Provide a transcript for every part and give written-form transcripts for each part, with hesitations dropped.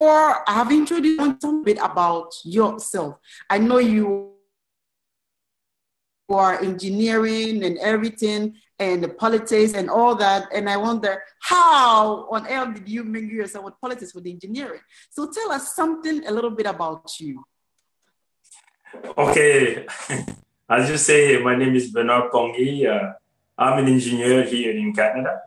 I have introduced a bit about yourself. I know you are engineering and everything and the politics and all that. And I wonder, how on earth did you mingle yourself with politics, with engineering? So tell us something a little bit about you. Okay. As you say, my name is Bernard Pongi. I'm an engineer here in Canada.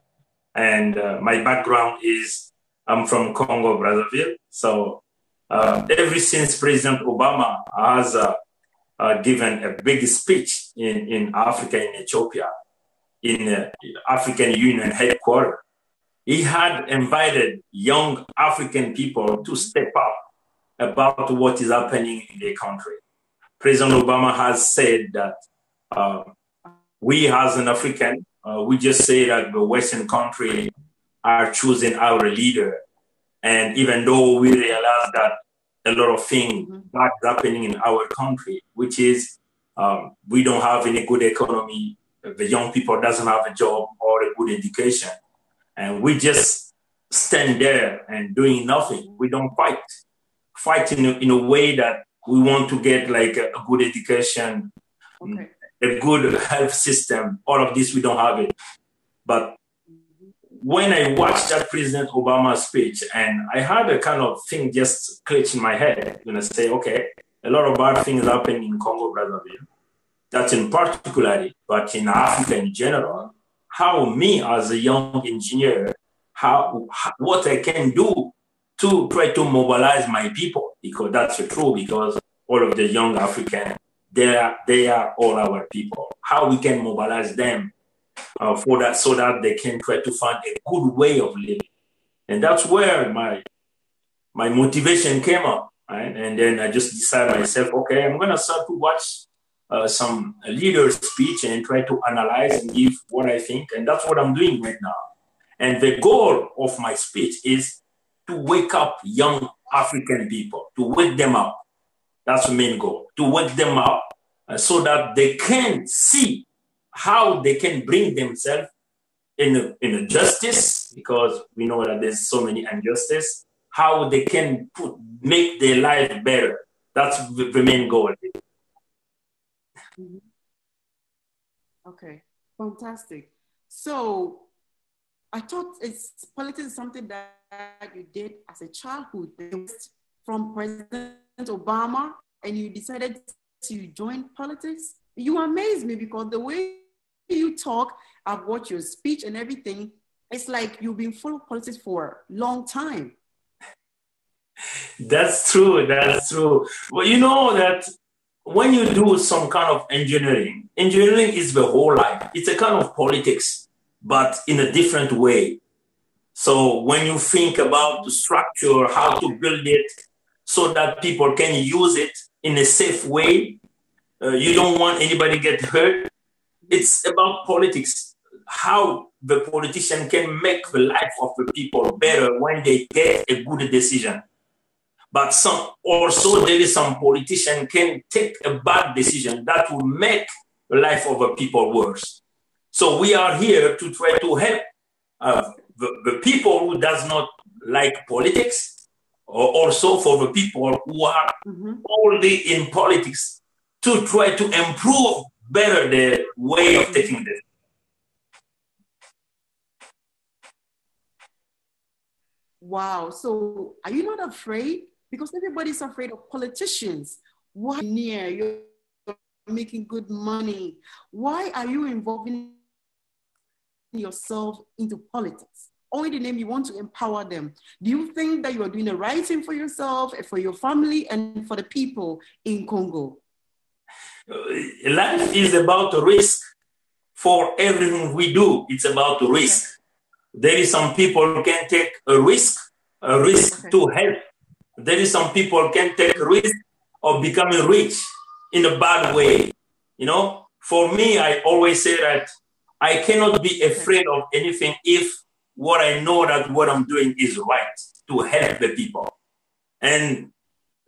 And my background is I'm from Congo-Brazzaville. So ever since President Obama has given a big speech in Africa, in Ethiopia, in the African Union headquarters, he had invited young African people to step up about what is happening in their country. President Obama has said that we as an African, we just say that the Western country are choosing our leader. And even though we realize that a lot of things are happening in our country, which is we don't have any good economy, the young people doesn't have a job or a good education. And we just stand there and doing nothing. We don't fight in a way that we want to get like a good education, a good health system. All of this, we don't have it. But when I watched that President Obama speech, and I had a kind of thing just glitch in my head, say, okay, a lot of bad things happen in Congo-Brazzaville. That's in particular, but in Africa in general, how me as a young engineer, what I can do to try to mobilize my people, because that's true, because all of the young Africans, they are all our people. How we can mobilize them for that, so that they can try to find a good way of living. And that's where my motivation came up. Right? And then I just decided myself, okay, I'm going to start to watch some leader speech and try to analyze and give what I think. And that's what I'm doing right now. And the goal of my speech is to wake up young African people, to wake them up. That's the main goal, to wake them up so that they can see how they can bring themselves in a justice, because we know that there's so many injustice, how they can make their life better. That's the main goal. Okay, fantastic. So I thought politics is something that you did as a childhood from President Obama, and you decided to join politics. You amaze me, because the way you talk, I've watched your speech and everything, it's like you've been full of politics for a long time. That's true. Well, you know that when you do some kind of engineering is the whole life. It's a kind of politics, but in a different way. So when you think about the structure, how to build it so that people can use it in a safe way, you don't want anybody to get hurt. It's about politics, how the politician can make the life of the people better when they get a good decision. But there is some politician can take a bad decision that will make the life of the people worse. So we are here to try to help the people who does not like politics, or also for the people who are already in politics, to try to improve better the way of taking this. Wow. So are you not afraid? Because everybody's afraid of politicians. Why you're making good money? Why are you involving yourself into politics? Only the name you want to empower them. Do you think that you are doing the right thing for yourself, for your family, and for the people in Congo? Life is about risk. For everything we do, it's about risk. There is some people who can take a risk to help. There is some people who can take a risk of becoming rich in a bad way. For me, I always say that I cannot be afraid of anything if what I know that what I'm doing is right, to help the people. And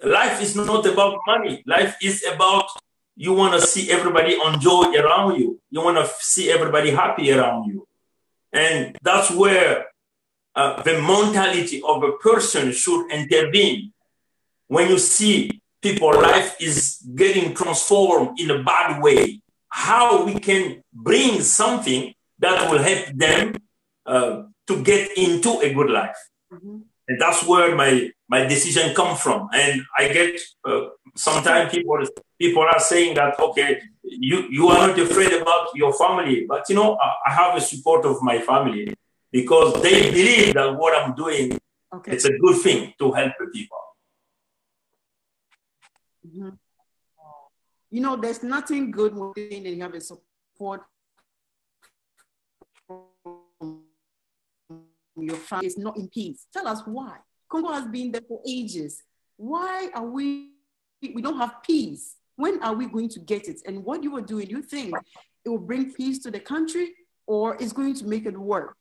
life is not about money. Life is about, you want to see everybody enjoy around you. You want to see everybody happy around you. And that's where the mentality of a person should intervene. When you see people's life is getting transformed in a bad way, how we can bring something that will help them to get into a good life. Mm-hmm. And that's where my decision comes from. And I get sometimes people are saying that, okay, you are not afraid about your family, but you know, I have the support of my family because they believe that what I'm doing, it's a good thing to help the people. Mm-hmm. You know, there's nothing good when you have a support from your family. It's not in peace. Tell us why. Congo has been there for ages. Why are we don't have peace? When are we going to get it? And what you are doing, do you think it will bring peace to the country or it's going to make it worse?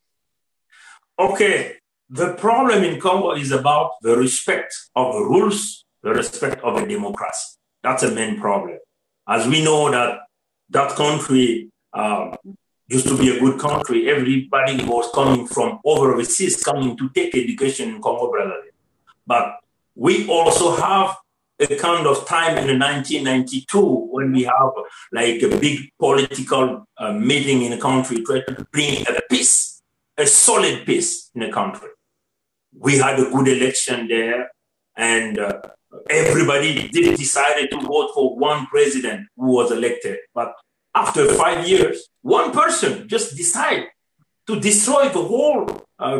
Okay, the problem in Congo is about the respect of the rules, the respect of the democracy. That's the main problem. As we know that country used to be a good country. Everybody was coming from overseas, coming to take education in Congo-Brazzaville. But we also have a kind of time in 1992 when we have like a big political meeting in the country trying to bring a peace, a solid peace in the country. We had a good election there, and everybody decided to vote for one president who was elected. But after 5 years, one person just decided to destroy the whole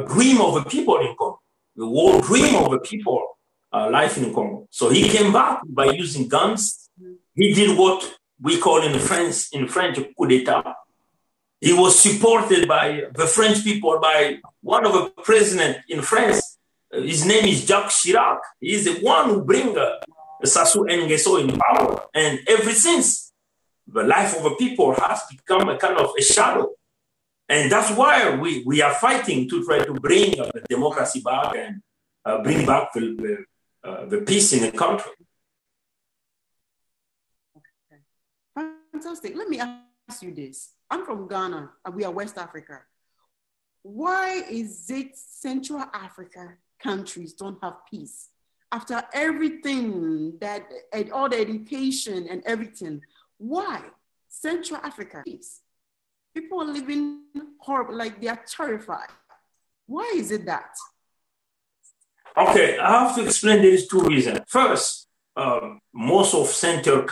dream of the people in Congo, the whole dream of the people life in Congo. So he came back by using guns. He did what we call in French coup d'etat. He was supported by the French people, by one of the presidents in France. His name is Jacques Chirac. He's the one who bring Sassou Nguesso in power. And ever since, the life of the people has become a kind of a shadow. And that's why we are fighting to try to bring the democracy back and bring back the peace in the country. Okay. Fantastic. Let me ask you this. I'm from Ghana, and we are West Africa. Why is it Central Africa countries don't have peace? After everything and all the education and everything, why Central Africa peace? People are living horrible, like they are terrified. Why is it that? Okay, I have to explain these two reasons. First, most of Central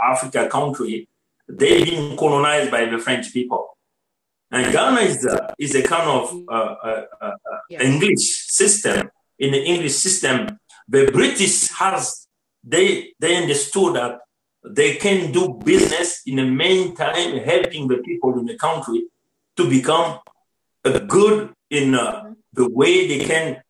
Africa country, they've been colonized by the French people. And Ghana is a kind of English system. In the English system, the British they understood that they can do business in the meantime, helping the people in the country to become good in the way they can,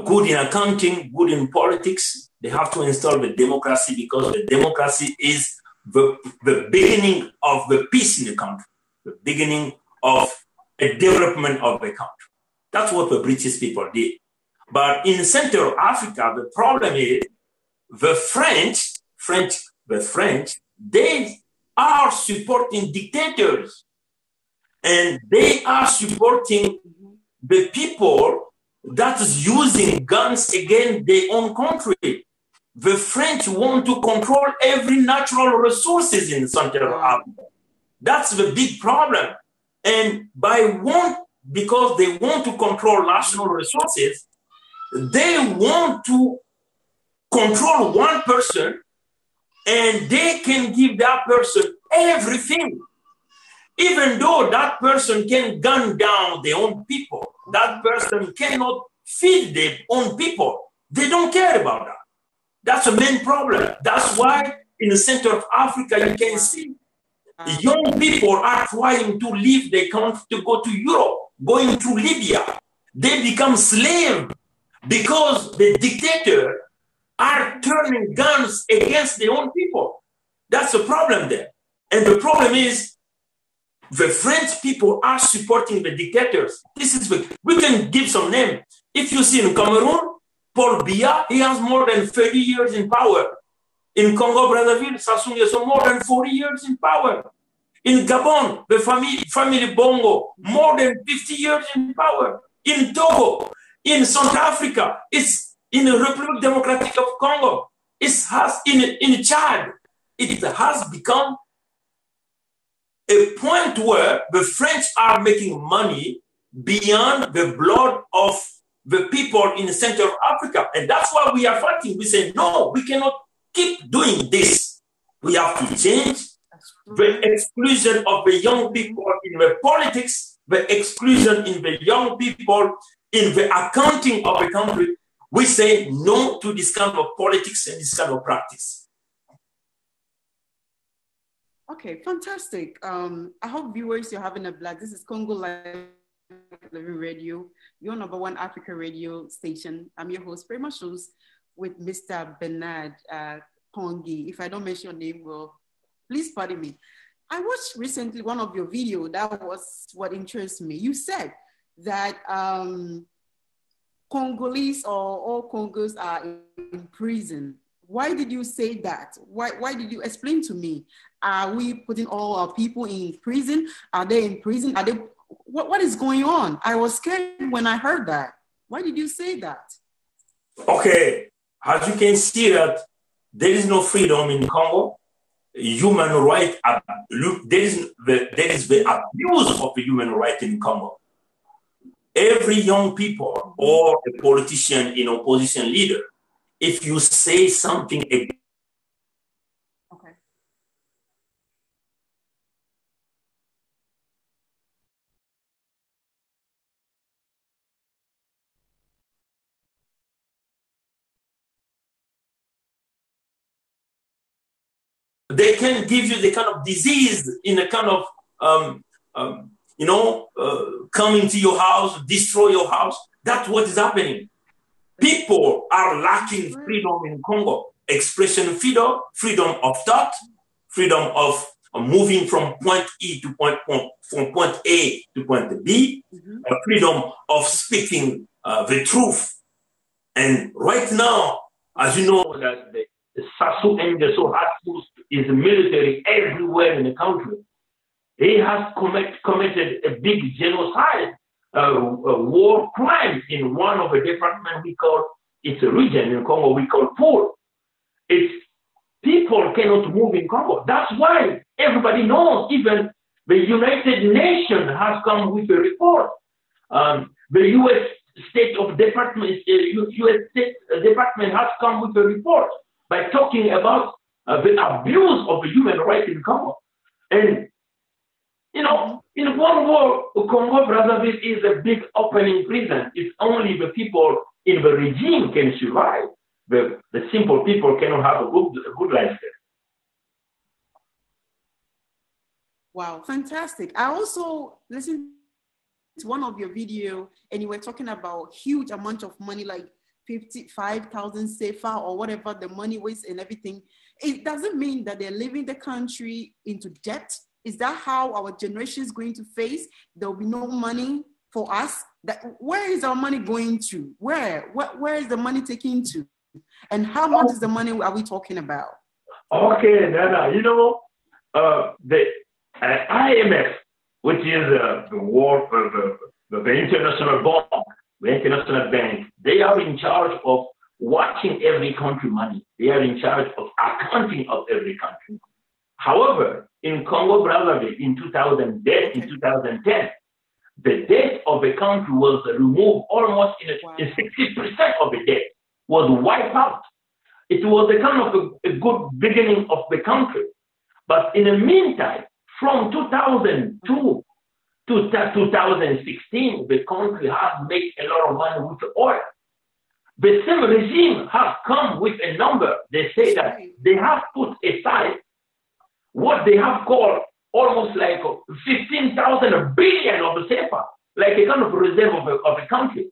good in accounting, good in politics. They have to install the democracy because the democracy is the beginning of the peace in the country, the beginning of a development of the country. That's what the British people did. But in Central Africa, the problem is the French, they are supporting dictators, and they are supporting the people that is using guns against their own country. The French want to control every natural resources in Central Africa. That's the big problem. And because they want to control national resources, they want to control one person, and they can give that person everything. Even though that person can gun down their own people, that person cannot feed their own people. They don't care about that. That's the main problem. That's why in the center of Africa, you can see young people are trying to leave their country to go to Europe, going to Libya. They become slaves because the dictator are turning guns against their own people. That's the problem there. And the problem is the French people are supporting the dictators. We can give some name. If you see in Cameroon, Paul Biya, he has more than 30 years in power. In Congo-Brazzaville, Sassou Nguesso, more than 40 years in power. In Gabon, the family Bongo, more than 50 years in power. In Togo, in South Africa, it's in the Republic Democratic of Congo, in Chad. It has become a point where the French are making money beyond the blood of the people in the center of Africa. And that's why we are fighting. We say, no, we cannot keep doing this. We have to change the exclusion of the young people in the politics, the exclusion in the young people in the accounting of the country. We say no to this kind of politics and this kind of practice. Okay, fantastic. I hope viewers, you're having a blast. This is Congo Live Radio, your #1 Africa radio station. I'm your host, FREMA Shows, with Mr. Bernard Pongi. If I don't mention your name, well, please pardon me. I watched recently one of your videos. That was what interests me. You said that Congolese or all Congos are in prison. Why did you say that? Why did you explain to me? Are we putting all our people in prison? Are they in prison? Are they? What is going on? I was scared when I heard that. Why did you say that? Okay, as you can see that there is no freedom in Congo. Human rights, there is the abuse of the human right in Congo. Every young people or a politician in opposition leader, if you say something against they can give you the kind of disease in a kind of, come into your house, destroy your house. That's what is happening. People are lacking freedom in Congo. Expression freedom, freedom of thought, freedom of moving from point E to from point A to point B, freedom of speaking the truth. And right now, as you know, that the Sassou Nguesso is military everywhere in the country. He has committed a big genocide, a war crime in one of the departments we call, it's a region in Congo we call Poor. It's people cannot move in Congo. That's why everybody knows, even the United Nations has come with a report. The U.S. State Department has come with a report by talking about the abuse of the human rights in Congo. And, in one word, Congo-Brazzaville is a big opening prison. It's only the people in the regime can survive. The simple people cannot have a good life there. Wow, fantastic. I also listened to one of your videos and you were talking about huge amount of money, like 55,000 CFA or whatever the money was and everything. It doesn't mean that they're leaving the country into debt. Is that how our generation is going to face? There will be no money for us. Where is our money going to? Where is the money taking to? And how much is the money are we talking about? Okay, Nana, the IMF, which is the international bank, the international bank, they are in charge of watching every country money. They are in charge of accounting of every country. However, in Congo-Brazzaville in 2010, the debt of the country was removed almost in 60% of the debt was wiped out. It was a kind of a good beginning of the country. But in the meantime, from 2002 to 2016, the country has made a lot of money with oil. The same regime has come with a number. They say that they have put aside what they have called almost like 15,000 billion of the CFA, like a kind of reserve of a country.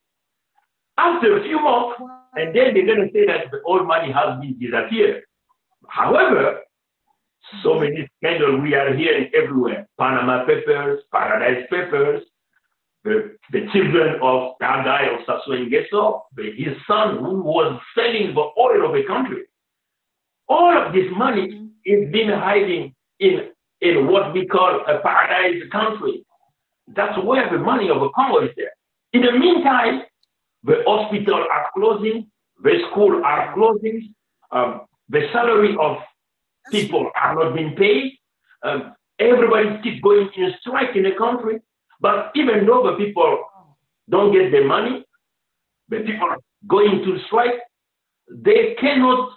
After a few months, and then they're going to say that the oil money has been disappeared. However, so many scandals we are hearing everywhere. Panama Papers, Paradise Papers, the children of that guy of Sassou Nguesso, his son who was selling the oil of the country. All of this money is being hiding in in what we call a paradise country. That's where the money of the Congo is there. In the meantime, the hospitals are closing, the schools are closing, the salary of people are not being paid. Everybody keeps going in strike in the country. But even though the people don't get their money, the people are going to strike, they cannot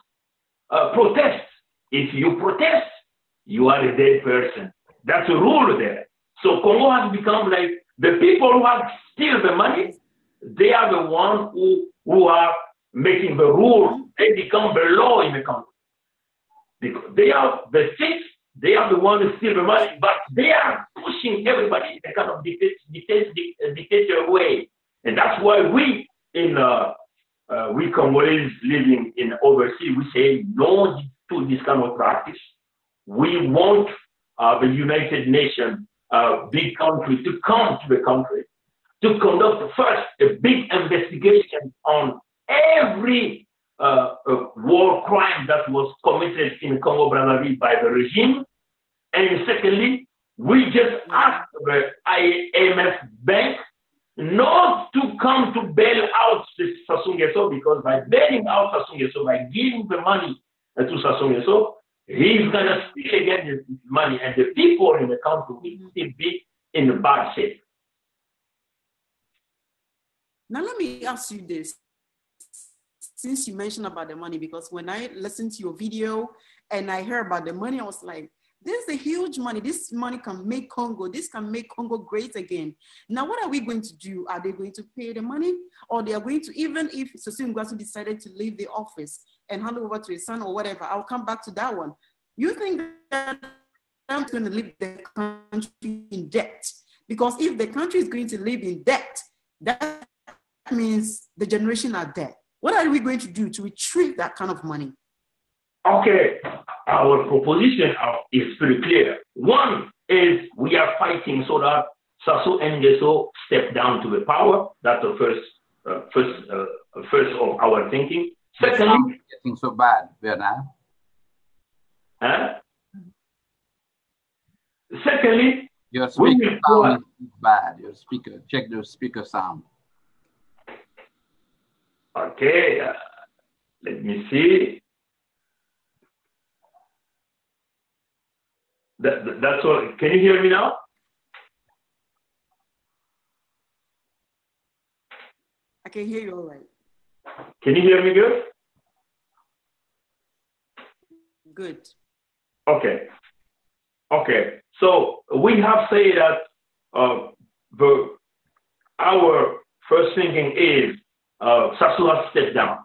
protest. If you protest, you are a dead person. That's a rule there. So Congo has become like the people who have steal the money, they are the ones who are making the rule. They become the law in the country. Because they are the states, they are the ones who steal the money, but they are pushing everybody in a kind of dictator way. And that's why we Congolese living in overseas, we say no to this kind of practice. We want the United Nations, big country, to come to the country to conduct first a big investigation on every war crime that was committed in Congo-Brazzaville by the regime. And secondly, we just ask the IMF Bank not to come to bail out Sassou Nguesso, because by bailing out Sassou Nguesso, by giving the money to Sassou Nguesso, he's going to steal again his money, and the people in the country will still be in bad shape. Now, let me ask you this. Since you mentioned about the money, because when I listened to your video and I heard about the money, I was like, this is a huge money. This money can make Congo. This can make Congo great again. Now, what are we going to do? Are they going to pay the money? Or they are going to, even if Sassou Nguesso decided to leave the office and hand over to his son or whatever, I'll come back to that one. You think that I'm going to leave the country in debt? Because if the country is going to live in debt, that means the generation are dead. What are we going to do to retrieve that kind of money? Okay, our proposition is pretty clear. One is we are fighting so that Sassou Nguesso step down to the power. That's the first of our thinking. Secondly, getting so bad, Bernard. Secondly, your speaker sound is bad. Your speaker, check the speaker sound. Okay, let me see. That's all. Can you hear me now? I can hear you all right. Can you hear me good? Good. Okay. Okay. So we have said that our first thinking is Sassou has stepped down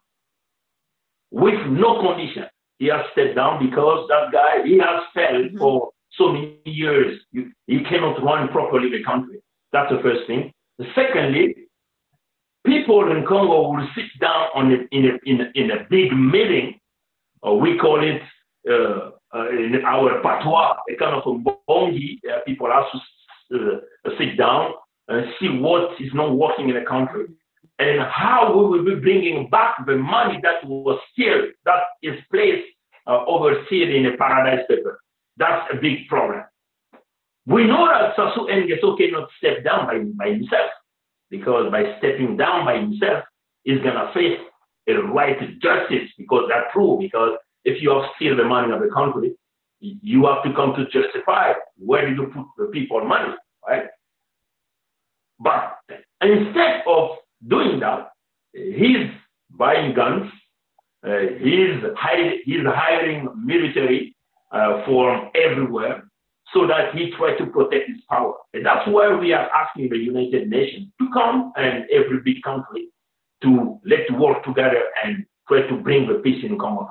with no condition. He has stepped down because that guy, he has failed for so many years. He cannot run properly the country. That's the first thing. Secondly, people in Congo will sit down in a big meeting, or we call it in our patois, a kind of a bongi. People have to sit down and see what is not working in the country, and how we will be bringing back the money that was still, that is placed overseas in a paradise paper. That's a big problem. We know that Sassou Nguesso cannot step down by himself, because by stepping down by himself, he's going to face a right to justice, because that's true. Because if you have steal the money of the country, you have to come to justify where did you put the people's money, right? But instead of doing that, he's buying guns, he's hiring military from everywhere, so that he tries to protect his power. And that's why we are asking the United Nations to come, and every big country, to let's work together and try to bring the peace in Congo.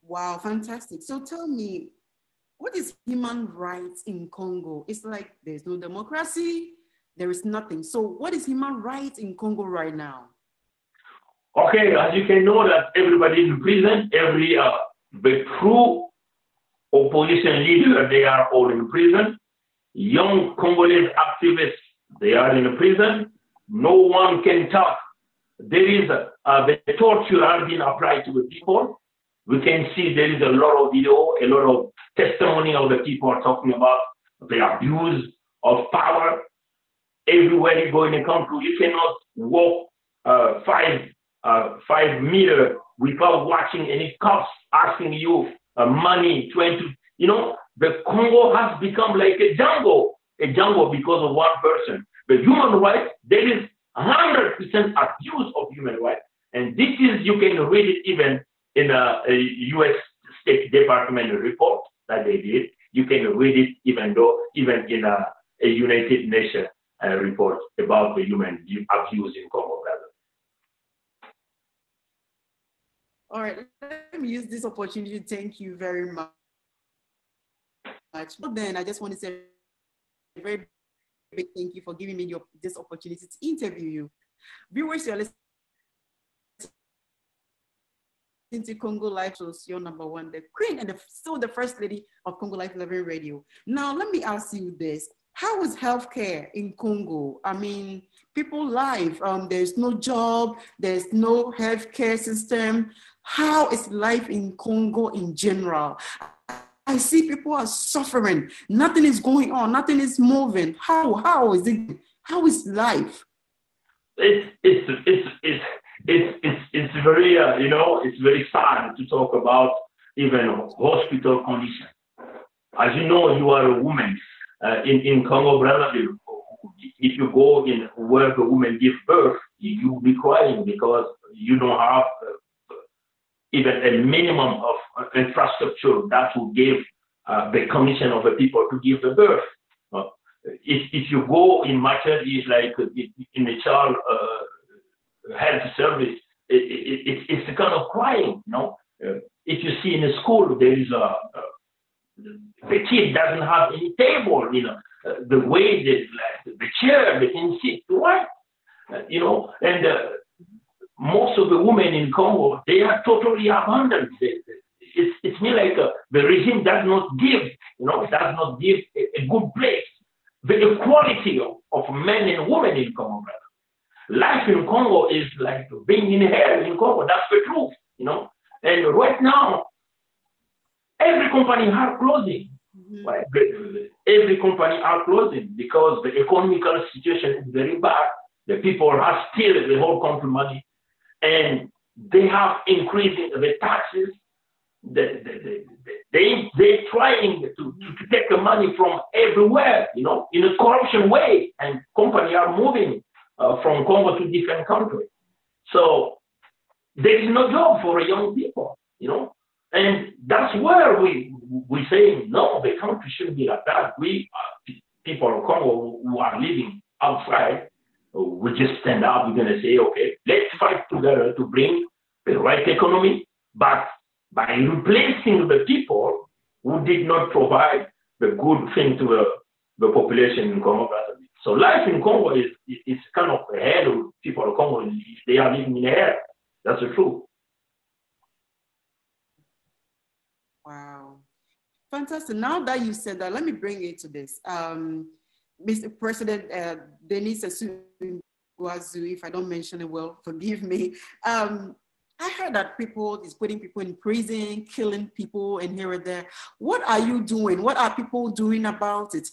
Wow, fantastic. So tell me, what is human rights in Congo? It's like there's no democracy, there is nothing. So what is human rights in Congo right now? Okay, as you can know that everybody in prison, the true opposition leader, they are all in prison. Young Congolese activists, they are in prison. No one can talk. There is the torture has been applied to the people. We can see there is a lot of video, a lot of testimony of the people are talking about the abuse of power. Everywhere you go in the country, you cannot walk 5 meters without watching any cops asking you money, trying to, the Congo has become like a jungle because of one person. The human rights, there is 100% abuse of human rights. And this is, you can read it even in a U.S. State Department report that they did. You can read it even in a United Nations report about the human abuse in Congo-Brazzaville. All right, let me use this opportunity to thank you very much. But then I just want to say a very big thank you for giving me this opportunity to interview you. Viewers, you're listening to Congo Life shows, your number one, the queen and still the first lady of Congo Life 11 Radio. Now, let me ask you this. How is healthcare in Congo? I mean, people live, there's no job, there's no healthcare system. How is life in Congo in general? I see people are suffering. Nothing is going on. Nothing is moving. How is it? How is life? It's very it's very sad to talk about even hospital condition. As you know, you are a woman in Congo-Brazzaville. If you go in where the woman gives birth, you will be crying because you don't have even a minimum of infrastructure that will give the condition of the people to give the birth. If you go in maternity, like in the child health service, it's a kind of crying, If you see in the school, there is the kid doesn't have any table, the way the chair, they can sit, right? And most of the women in Congo, they are totally abandoned. It's me like the regime does not give, does not give a good place. The equality of men and women in Congo, life in Congo is like being in hell in Congo. That's the truth, And right now, every company are closing. Mm-hmm. Right? Every company are closing because the economical situation is very bad. The people are still the whole country money, and they have increased the taxes. They're trying to take the money from everywhere, in a corruption way, and companies are moving from Congo to different countries. So there is no job for young people, and that's where we say, no, the country shouldn't be like that. We, people of Congo who are living outside, we just stand up, we're going to say, okay, let's fight together to bring the right economy, but by replacing the people who did not provide the good thing to the population in Congo-Brazzaville. So life in Congo is kind of a hell. People of Congo, they are living in hell. That's the truth. Wow. Fantastic. Now that you said that, let me bring it to this. Mr. President Denis Sassou Nguesso, if I don't mention it well, forgive me. I heard that people is putting people in prison, killing people and here and there. What are you doing? What are people doing about it?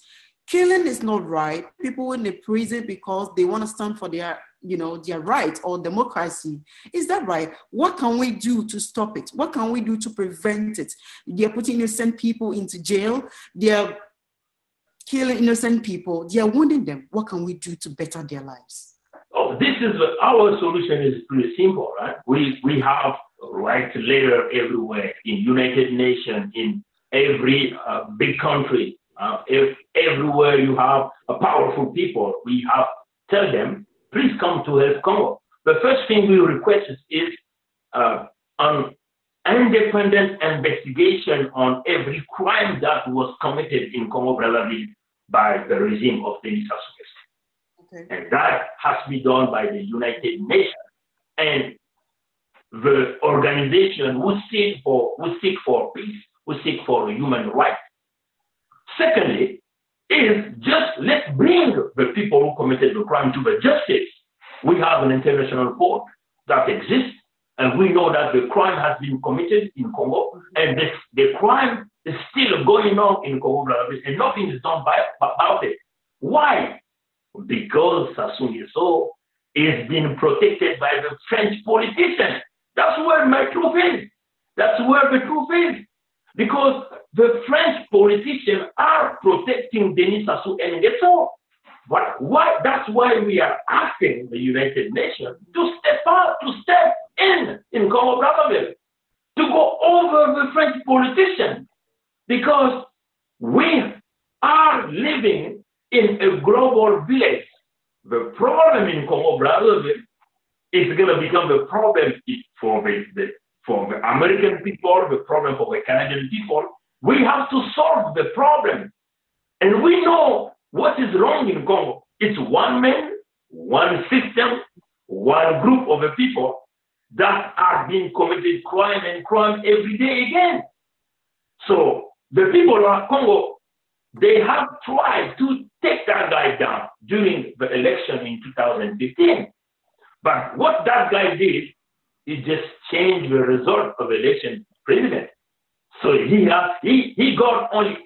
Killing is not right. People in the prison because they want to stand for their, their right or democracy. Is that right? What can we do to stop it? What can we do to prevent it? They're putting innocent people into jail. They're killing innocent people. They're wounding them. What can we do to better their lives? Oh, our solution is pretty simple, right? We have right letter everywhere in United Nations, in every big country. Everywhere you have a powerful people, we have tell them, please come to help Congo. The first thing we request is an independent investigation on every crime that was committed in Congo-Brazzaville by the regime of Denis Sassou Nguesso. Okay. And that has to be done by the United Nations and the organization who seek for peace, who seek for human rights. Secondly, is just let's bring the people who committed the crime to the justice. We have an international court that exists. And we know that the crime has been committed in Congo, and the crime is still going on in Congo-Brazzaville, and nothing is done about it. Why? Because Sassou Nguesso is being protected by the French politicians. That's where my truth is. That's where the truth is. Because the French politicians are protecting Denis Sassou Nguesso. But why? That's why we are asking the United Nations to step up, to step in Congo-Brazzaville, to go over the French politicians, because we are living in a global village. The problem in Congo-Brazzaville is going to become the problem for the American people, the problem for the Canadian people. We have to solve the problem. And we know what is wrong in Congo. It's one man, one system, one group of the people that are being committed crime every day again. So the people of Congo, they have tried to take that guy down during the election in 2015. But what that guy did, he just changed the result of the election president. So he got only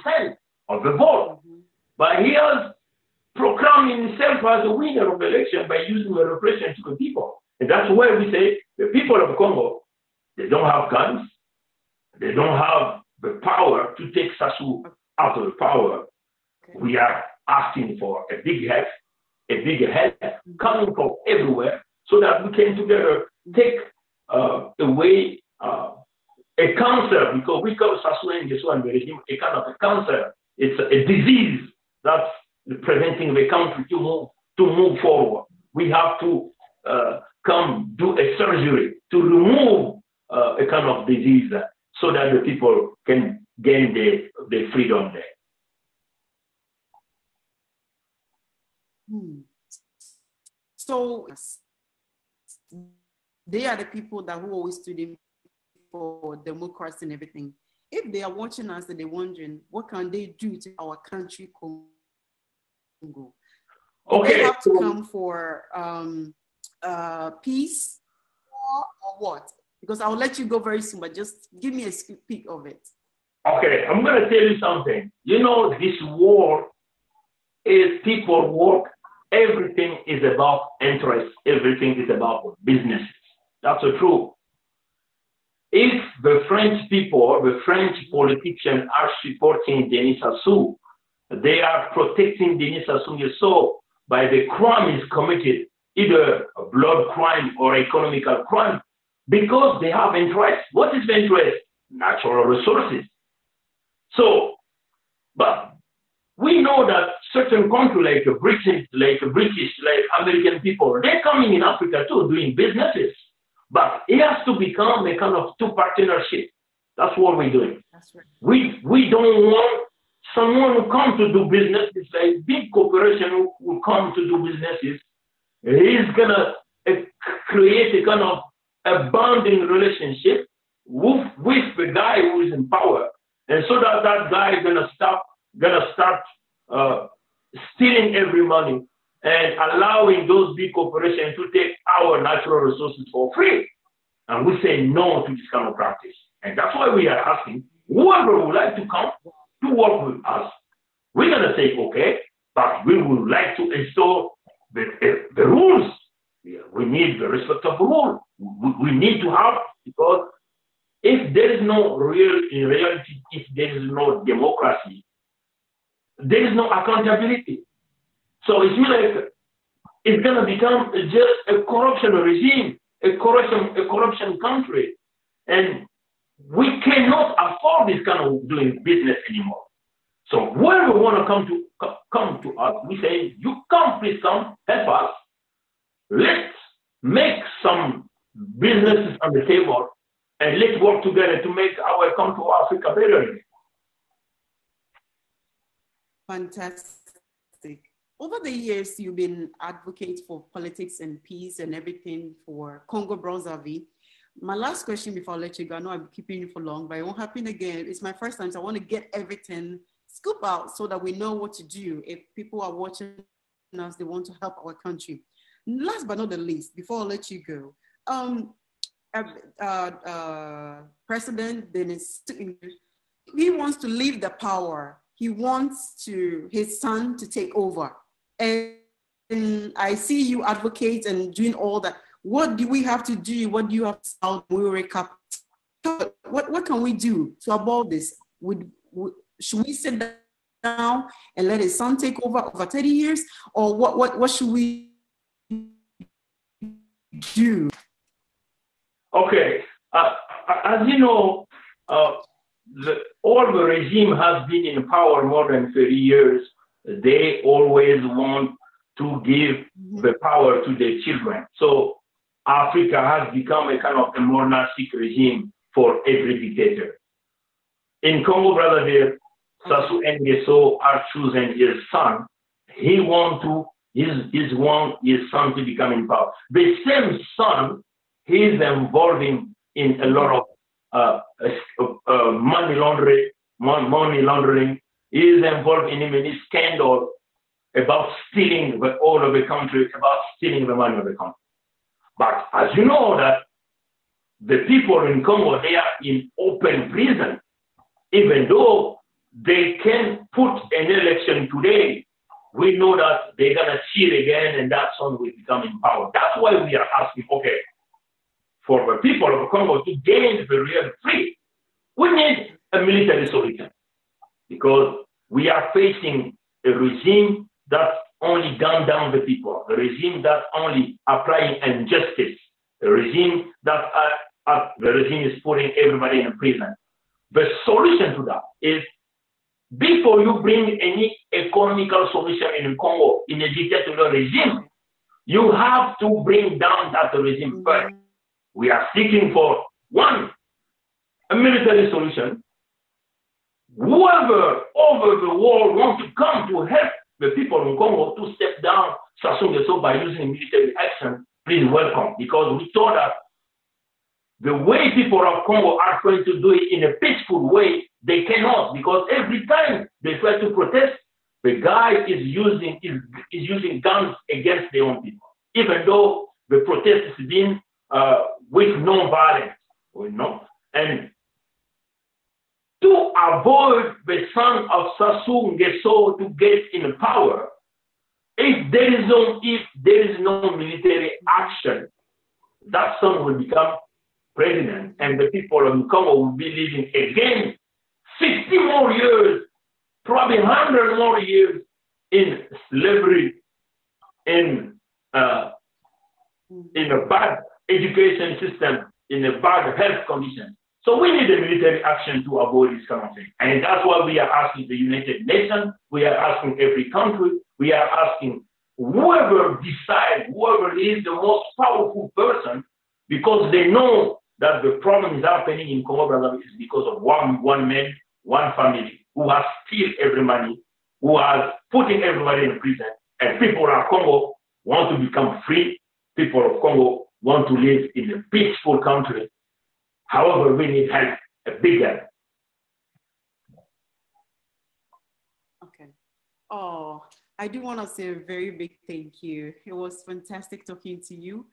80% of the vote. But he has proclaimed himself as a winner of the election by using the repression to the people. And that's why we say the people of Congo, they don't have guns. They don't have the power to take Sassou out of the power. Okay. We are asking for a big help coming from everywhere so that we can together take away a cancer, because we call Sassou Nguesso and the regime a kind of a cancer. It's a disease that's preventing the country to move forward. We have to come do a surgery to remove a kind of disease so that the people can gain the freedom there. So they are the people that who always stood in for democracy and everything. If they are watching us and they're wondering, what can they do to our country, Congo? Okay. They have to come for peace or what? Because I'll let you go very soon, but just give me a sneak peek of it. Okay, I'm going to tell you something. You know, this war is people work. Everything is about interest. Everything is about business. That's the truth. If the French people, the French politicians are supporting Denis Sassou, they are protecting Denis Sassou Nguesso by the crime is committed, either a blood crime or economical crime, because they have interest. What is the interest? Natural resources. So, but we know that certain countries like British, like American people, they're coming in Africa too, doing businesses. But it has to become a kind of two partnership. That's what we're doing. That's right. We don't want someone who comes to do businesses, like big corporation who come to do businesses. He's gonna create a kind of a bonding relationship with the guy who is in power, and so that guy is gonna start stealing every money and allowing those big corporations to take our natural resources for free. And we say no to this kind of practice. And that's why we are asking whoever would like to come to work with us, we're going to say, okay, but we would like to install the rules. We need the respect of the rule. We need to have, because if there is no in reality, if there is no democracy, there is no accountability. So it's like it's going to become just a corruption regime, a corruption country. And we cannot afford this kind of doing business anymore. So whoever want to come to us, we say, you come, please come, help us. Let's make some businesses on the table and let's work together to make our country of Africa better again. Fantastic. Over the years, you've been advocate for politics and peace and everything for Congo-Brazzaville. My last question before I let you go, I know I'm keeping you for long, but it won't happen again. It's my first time, so I want to get everything scoop out so that we know what to do if people are watching us, they want to help our country. Last but not the least, before I let you go, President Denis, he wants to leave the power. He wants his son to take over. And I see you advocate and doing all that. What do we have to do? What do you have to solve? What can we do to abort this? Should we sit down and let his son take over 30 years? Or what should we do? Okay. As you know, all the regime has been in power more than 30 years. They always want to give the power to their children. So Africa has become a kind of a monarchic regime for every dictator. In Congo-Brazzaville, Sassou Nguesso has chosen his son. He wants his son to become in power. The same son, he is involving in a lot of money laundering. He is involved in many scandals about stealing the oil of the country, about stealing the money of the country. But as you know that the people in Congo, they are in open prison, even though they can put an election today. We know that they're gonna cheat again and that son will become in power. That's why we are asking, okay, for the people of Congo to gain the real freedom, we need a military solution because we are facing a regime that only gun down the people, a regime that only applying injustice, a regime that the regime is putting everybody in prison. The solution to that is before you bring any economical solution in Congo in a dictatorial regime, you have to bring down that regime first. We are seeking for one, a military solution. Whoever over the world wants to come to help the people in Congo to step down Sassou Nguesso by using military action, please welcome. Because we thought that the way people of Congo are trying to do it in a peaceful way, they cannot, because every time they try to protest, the guy is using guns against their own people, even though the protest is being with non-violence, you know. And to avoid the son of Sassou Nguesso to get in power, if there is no military action, that son will become president, and the people of Congo will be living again 60 more years, probably 100 more years in slavery, in a bad education system, in a bad health condition. So we need a military action to avoid this kind of thing. And that's why we are asking the United Nations, we are asking every country, we are asking whoever decides, whoever is the most powerful person, because they know that the problem is happening in Congo-Brazzaville is because of one man, one family who has steal every money, who has putting everybody in prison. And people of Congo want to become free. People of Congo want to live in a peaceful country. However, we need help, a big help. Okay. Oh, I do want to say a very big thank you. It was fantastic talking to you.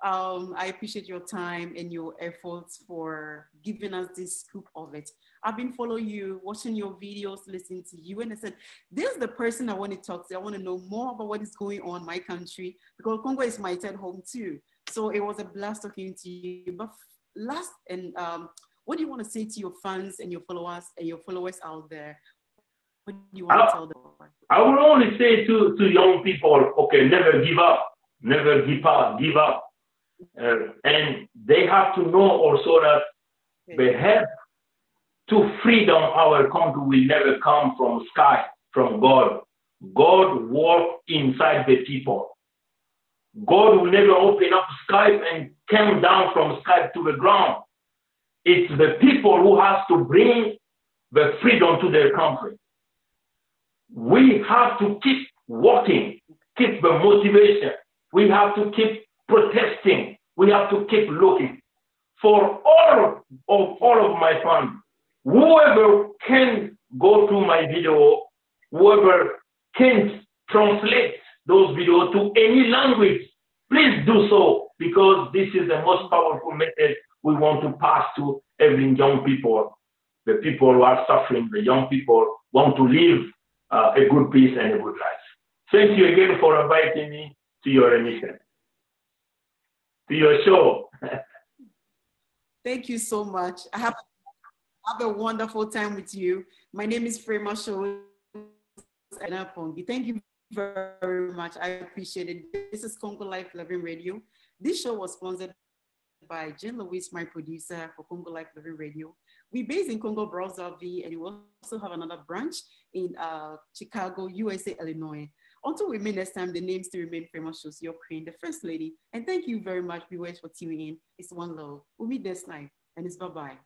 I appreciate your time and your efforts for giving us this scoop of it. I've been following you, watching your videos, listening to you, and I said, this is the person I want to talk to. I want to know more about what is going on in my country, because Congo is my third home too. So it was a blast talking to you. But last, and what do you want to say to your fans and your followers out there? What do you want to tell them? I will only say to young people, okay, never give up, never give up. And they have to know also that the help to freedom our country will never come from sky, from God. God works inside the people. God will never open up sky and come down from sky to the ground. It's the people who have to bring the freedom to their country. We have to keep working, keep the motivation. We have to keep protesting. We have to keep looking for all of my fans. Whoever can go through my video, whoever can translate those videos to any language, please do so, because this is the most powerful message we want to pass to every young people. The people who are suffering, the young people want to live a good peace and a good life. Thank you again for inviting me to your emission, to your show. Thank you so much. I have a wonderful time with you. My name is FREMA. Thank you very much. I appreciate it. This is Congo Life Living Radio. This show was sponsored by Jean Louise, my producer for Congo Life Living Radio. We're based in Congo-Brazzaville, and we also have another branch in Chicago, USA, Illinois. Until we meet next time, the name still remains FREMA Shows, your queen, the first lady. And thank you very much, viewers, for tuning in. It's one love. We'll meet next time, and it's bye-bye.